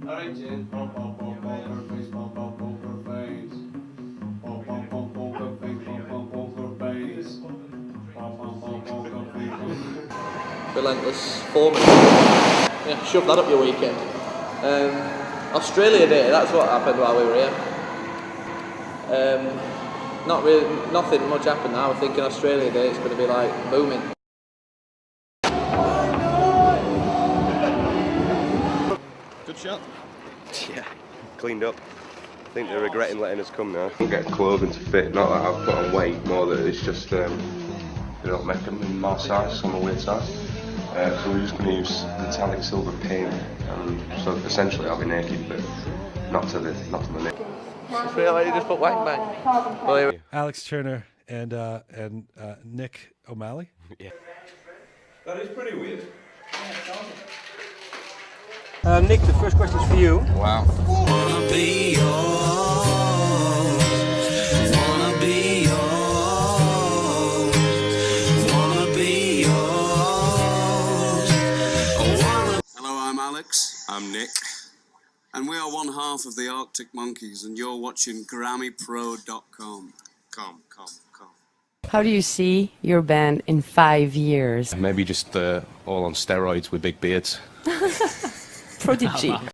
Alright, Jen. Poker face, poker face. Poker face, poker face. Poker face. Relentless foreman. Yeah, shove that up your weekend. Australia Day, that's what happened while we were here. Not really, nothing much happened now. I think in Australia Day it's going to be like booming. Good shot. Yeah, cleaned up. I think they're regretting letting us come now. Don't get clothing to fit, not that I've put on weight, more that it's just they don't make them in my size, on my weird size. So we're just going to use metallic silver paint, and so essentially I'll be naked, but not to the neck. It's really like you just put wang bang. Well, Alex Turner and Nick O'Malley. Yeah. That is pretty weird. Nick, the first question is for you. Wow. Wanna be yours, wanna be yours, wanna be yours, Hello, I'm Alex. I'm Nick, And we are one half of the Arctic Monkeys, and you're watching GrammyPro.com. come. How do you see your band in 5 years? Maybe just all on steroids with big beards. Prodigy.